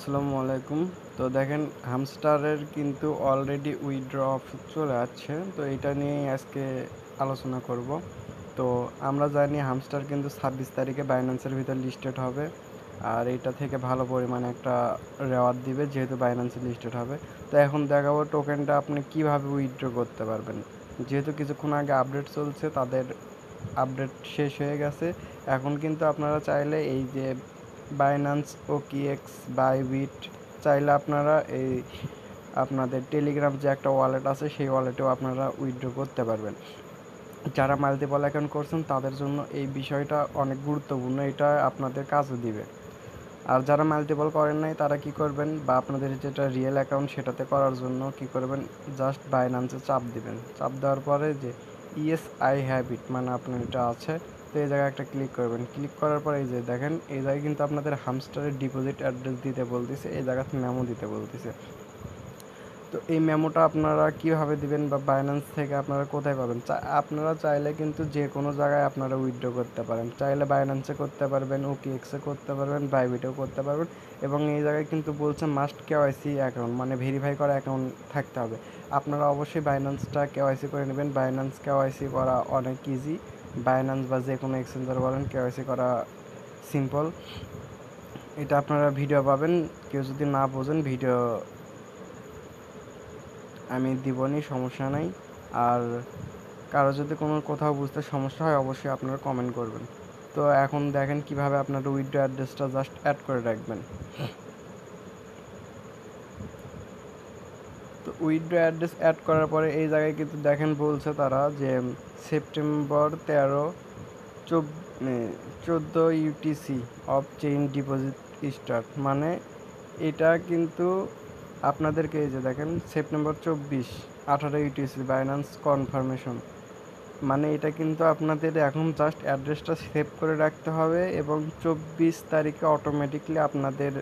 আসসালামু আলাইকুম। তো দেখেন হামস্টারের কিন্তু অলরেডি উইথড্র অপশন চলে আসছে। তো এটা নিয়েই আজকে আলোচনা করব। তো আমরা জানি হামস্টার কিন্তু 26 তারিখে বাইন্যান্সের ভিতর লিস্টেড হবে। আর এটা থেকে ভালো পরিমাণে একটা রেওয়ার্ড দিবে যেহেতু বাইন্যান্সে লিস্টেড হবে। তো এখন দেখাবো টোকেনটা আপনি কিভাবে উইথড্র করতে পারবেন। যেহেতু কিছুক্ষণ আগে আপডেট চলছে, তাদের আপডেট শেষ হয়ে গেছে। এখন কিন্তু আপনারা চাইলে এই যে বাইন্যান্স ওকিএক্স বাইবিট চাইলে আপনারা এই আপনাদের টেলিগ্রাম যে একটা ওয়ালেট আছে সেই ওয়ালেটেও আপনারা উইথড্র করতে পারবেন। যারা মাল্টিপল অ্যাকাউন্ট করছেন তাদের জন্য এই বিষয়টা অনেক গুরুত্বপূর্ণ, এটা আপনাদের কাজে দিবে। আর যারা মাল্টিপল করেন নাই তারা কি করবেন, বা আপনাদের যেটা রিয়েল অ্যাকাউন্ট সেটাতে করার জন্য কি করবেন, জাস্ট বাইন্যান্সে চাপ দিবেন। চাপ দেওয়ার পরে যে ইয়েস আই হ্যাভ ইট মানে আপনার এটা আছে, তো এই জায়গায় একটা ক্লিক করবেন। ক্লিক করার পরে এই যে দেখেন এই জায়গায় কিন্তু আপনাদের হামস্টারের ডিপোজিট অ্যাড্রেস দিতে বলতেছে, এই জায়গাতে মেমো দিতে বলতেছে। তো এই মেমোটা আপনারা কীভাবে দিবেন বা বাইন্যান্স থেকে আপনারা কোথায় পাবেন, আপনারা চাইলে কিন্তু যে কোনো জায়গায় আপনারা উইথড্র করতে পারেন। চাইলে বাইন্যান্সে করতে পারবেন, ওকিএক্সে করতে পারবেন, বাইবিটেও করতে পারবেন। এবং এই জায়গায় কিন্তু বলছে মাস্ট কেওয়াইসি অ্যাকাউন্ট মানে ভেরিফাই করা অ্যাকাউন্ট থাকতে হবে। আপনারা অবশ্যই বাইন্যান্সটা কেওয়াইসি করে নেবেন। বাইন্যান্স কেওয়াইসি করা অনেক ইজি। বাইন্যান্স বা যে কোনো এক্সচেঞ্জার বলেন, কেওয়াইসি করা সিম্পল। এটা আপনারা ভিডিও পাবেন, কেউ যদি না বোঝেন ভিডিও আমি দিবনি, সমস্যা নাই। আর কারো যদি কোনো কোথাও বুঝতে সমস্যা হয় অবশ্যই আপনারা কমেন্ট করবেন। তো এখন দেখেন কিভাবে আপনারা উইথড্র অ্যাড্রেসটা জাস্ট অ্যাড করে রাখবেন। তো উইথড্র অ্যাড্রেস অ্যাড করার পরে এই জায়গায় কিন্তু দেখেন বলছে তারা যে September 14 UTC of chain deposit start মানে এটা কিন্তু আপনাদেরকে এই যে দেখেন সেপ্টেম্বর 18 ইউটিসি বাইন্যান্স কনফার্মেশন মানে এটা কিন্তু আপনাদের এখন জাস্ট অ্যাড্রেসটা সেভ করে রাখতে হবে এবং 24 তারিখে অটোমেটিকলি আপনাদের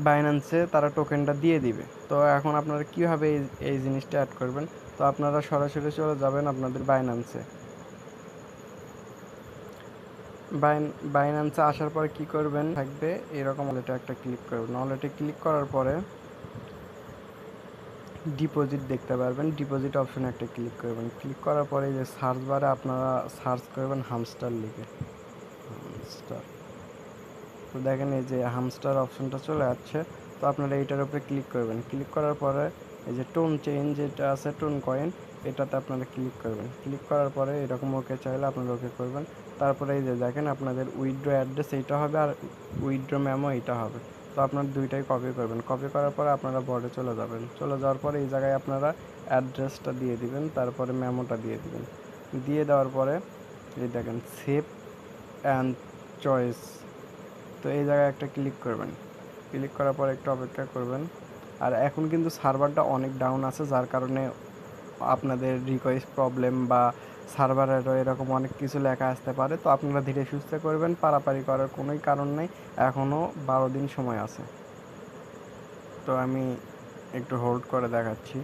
বাইন্যান্সে তারা টোকেনটা দিয়ে দিবে। তো এখন আপনারা কীভাবে এই জিনিসটা অ্যাড করবেন, তো আপনারা সরাসরি চলে যাবেন আপনাদের বাইন্যান্সে। বাইন্যান্সে আসার পরে কি করবেন থাকবে এরকম, ওয়ালেটে একটা ক্লিক করবেন। ওয়ালেটে ক্লিক করার পরে ডিপোজিট দেখতে পারবেন, ডিপোজিট অপশনে একটা ক্লিক করবেন। ক্লিক করার পরে যে সার্চ বারে আপনারা সার্চ করবেন হামস্টার লিখে, হামস্টার। তো দেখেন এই যে হামস্টার অপশনটা চলে আসছে। তো আপনারা এইটার উপরে ক্লিক করবেন। ক্লিক করার পরে এই যে টোন চেইন যেটা আছে, টোন কয়েন, এটাতে আপনারা ক্লিক করবেন। ক্লিক করার পরে এরকম ওকে চাইলে আপনারা ওকে করবেন। তারপরে এই যে দেখেন আপনাদের উইথড্র অ্যাড্রেস এইটা হবে আর উইথড্র মেমো এইটা হবে। তো আপনার দুইটাই কপি করবেন। কপি করার পরে আপনারা বোর্ডে চলে যাবেন। চলে যাওয়ার পরে এই জায়গায় আপনারা অ্যাড্রেসটা দিয়ে দিবেন, তারপরে মেমোটা দিয়ে দিবেন। দিয়ে দেওয়ার পরে এই দেখেন সেভ অ্যান্ড চয়েস, তো এই জায়গায় একটা ক্লিক করবেন। ক্লিক করার পর একটু অপেক্ষা করবেন। আর এখন কিন্তু সার্ভারটা অনেক ডাউন আছে, যার কারণে আপনাদের রিকোয়েস্ট প্রবলেম বা সার্ভার এরর এরকম অনেক কিছু লেখা আসতে পারে। তো আপনারা ধীরে সুস্থে করবেন, পারাপারি করার কোনোই কারণ নেই, এখনও 12 দিন সময় আছে। তো আমি একটু হোল্ড করে দেখাচ্ছি।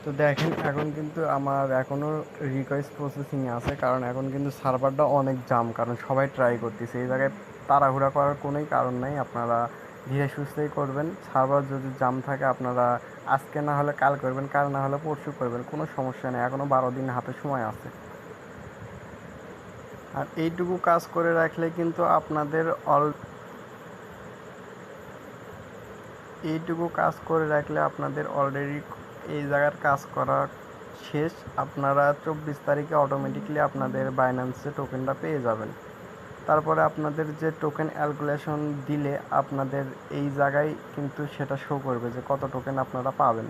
তো দেখেন এখন কিন্তু আমার এখনও রিকোয়েস্ট প্রসেসিংয়ে আছে, কারণ এখন কিন্তু সার্ভারটা অনেক জাম, কারণ সবাই ট্রাই করতেছে। এই জায়গায় তাড়াহুড়া করার কোনোই কারণ নেই, আপনারা ধীরে সুস্থেই করবেন। সার্ভার যদি জাম থাকে আপনারা আজকে না হলে কাল করবেন, কাল না হলে পরশু করবেন, কোনো সমস্যা নেই, এখনও 12 দিন হাতে সময় আছে। আর এইটুকু কাজ করে রাখলে কিন্তু আপনাদের অলরেডি এই জায়গার কাজ করা শেষ। আপনারা 24 তারিখে অটোমেটিকলি আপনাদের বাইন্যান্সে টোকেনটা পেয়ে যাবেন। তারপরে আপনাদের যে টোকেন ক্যালকুলেশন দিলে আপনাদের এই জায়গায় কিন্তু সেটা শো করবে যে কত টোকেন আপনারা পাবেন।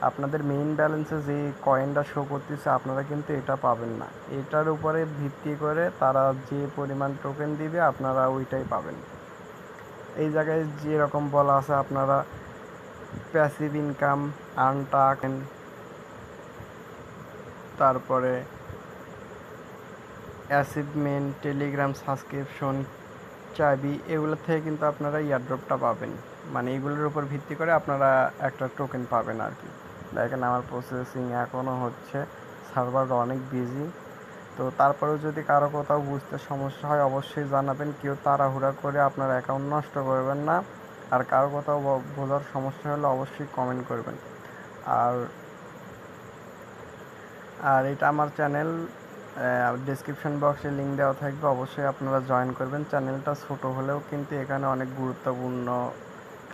আপনাদের মেইন ব্যালেন্সে যে কয়েনটা শো করতেছে আপনারা কিন্তু এটা পাবেন না, এটার উপরে ভিত্তি করে তারা যে পরিমাণ টোকেন দিবে আপনারা ওইটাই পাবেন। এই জায়গায় যেরকম বলা আছে আপনারা প্যাসিভ ইনকাম, আর্ন টোকেন, তারপরে অ্যাচিভমেন্ট, টেলিগ্রাম সাবস্ক্রিপশন, চাবি, এগুলো থেকে কিন্তু আপনারা ইয়ারড্রপটা পাবেন। মানে এগুলোর উপর ভিত্তি করে আপনারা একটা টোকেন পাবেন আর কি। দেখেন আমার প্রসেসিং এখনও হচ্ছে, সার্ভার অনেক বিজি। তো তো তারপরেও যদি কারো কোথাও বুঝতে সমস্যা হয় অবশ্যই জানাবেন। কেউ তাড়াহুড়া করে আপনার অ্যাকাউন্ট নষ্ট করবেন না। আর কারো কোথাও বোঝার সমস্যা হলে অবশ্যই কমেন্ট করবেন। আর আর এটা আমার চ্যানেল, ডেসক্রিপশন বক্সে লিঙ্ক দেওয়া থাকবে, অবশ্যই আপনারা জয়েন করবেন। চ্যানেলটা ছোট হলেও কিন্তু এখানে অনেক গুরুত্বপূর্ণ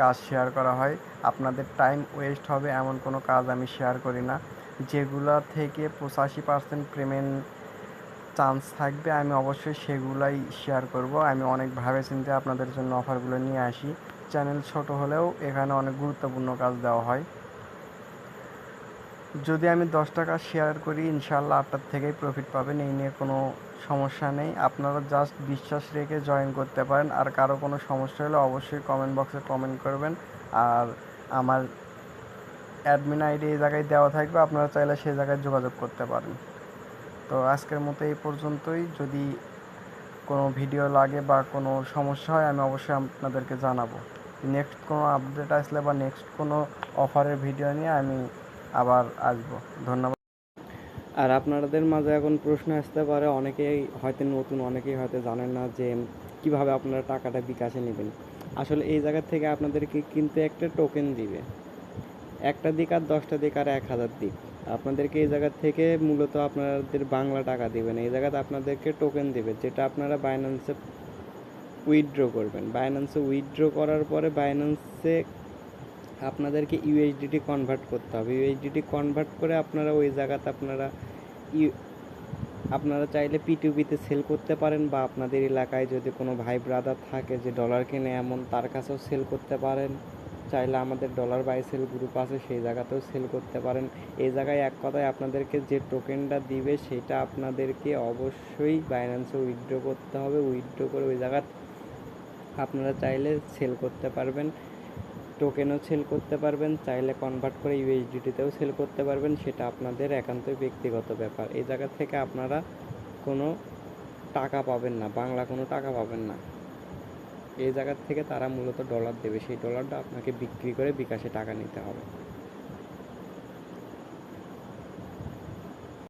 কাজ শেয়ার করা হয়। আপনাদের টাইম ওয়েস্ট হবে এমন কোনো কাজ আমি শেয়ার করি না। যেগুলা থেকে 85% পেমেন্ট চান্স থাকবে আমি অবশ্যই সেগুলাই শেয়ার করব। আমি অনেক ভেবেচিন্তে আপনাদের জন্য অফারগুলো নিয়ে আসি। চ্যানেল ছোট হলেও এখানে অনেক গুরুত্বপূর্ণ কাজ দেওয়া হয়। যদি আমি 10 টাকা শেয়ার করি ইনশাআল্লাহ আপনার থেকেই প্রফিট পাবেন, এই নিয়ে কোনো সমস্যা নেই। আপনারা জাস্ট বিশ্বাস রেখে জয়েন করতে পারেন। আর কারো কোনো সমস্যা হলে অবশ্যই কমেন্ট বক্সে কমেন্ট করবেন। আর আমার অ্যাডমিন আইডি এই জায়গায় দেওয়া থাকবে, আপনারা চাইলে সেই জায়গায় যোগাযোগ করতে পারেন। তো আজকের মতো এই পর্যন্তই। যদি কোনো ভিডিও লাগে বা কোনো সমস্যা হয় আমি অবশ্যই আপনাদেরকে জানাবো। নেক্সট কোনো আপডেট আসলে বা নেক্সট কোনো অফারের ভিডিও নিয়ে আমি আবার আসবো। ধন্যবাদ। আর আপনাদের মাঝে এখন প্রশ্ন আসতে পারে, অনেকেই হয়তো নতুন, অনেকেই হয়তো জানেন না যে কিভাবে আপনারা টাকাটা বিকাশে নেবেন। আসলে এই জায়গা থেকে আপনাদেরকে কিন্তু একটা টোকেন দিবে, একটা দিক আর 10টা দিক আর 1000 দিক। আপনাদেরকে এই জায়গা থেকে মূলত আপনাদের বাংলা টাকা দিবেন, এই জায়গাতে আপনাদেরকে টোকেন দিবে, যেটা আপনারা বাইন্যান্সে উইথড্র করবেন। বাইন্যান্সে উইথড্র করার পরে বাইন্যান্সে আপনাদেরকে ইউএসডিটি কনভার্ট করতে হবে। ইউএসডিটি কনভার্ট করে আপনারা ওই জায়গাতে আপনারা চাইলে পিটুপিতে সেল করতে পারেন, বা আপনাদের এলাকায় যদি কোনো ভাই ব্রাদার থাকে যে ডলার কিনে এমন, তার কাছেও সেল করতে পারেন। চাইলে আমাদের ডলার বাই সেল গ্রুপ আছে, সেই জায়গাতেও সেল করতে পারেন। এই জায়গায় এক কথায় আপনাদেরকে যে টোকেনটা দিবে সেটা আপনাদেরকে অবশ্যই বাইন্যান্সে উইথড্র করতে হবে। উইথড্র করে ওই জায়গা আপনারা চাইলে সেল করতে পারবেন, টোকেনও সেল করতে পারবেন, চাইলে কনভার্ট করে ইউএসডিটিতেও সেল করতে পারবেন। সেটা আপনাদের একান্তই ব্যক্তিগত ব্যাপার। এই জায়গা থেকে আপনারা কোনো টাকা পাবেন না, বাংলা কোনো টাকা পাবেন না। এই জায়গার থেকে তারা মূলত ডলার দেবে, সেই ডলারটা আপনাকে বিক্রি করে বিকাশে টাকা নিতে হবে।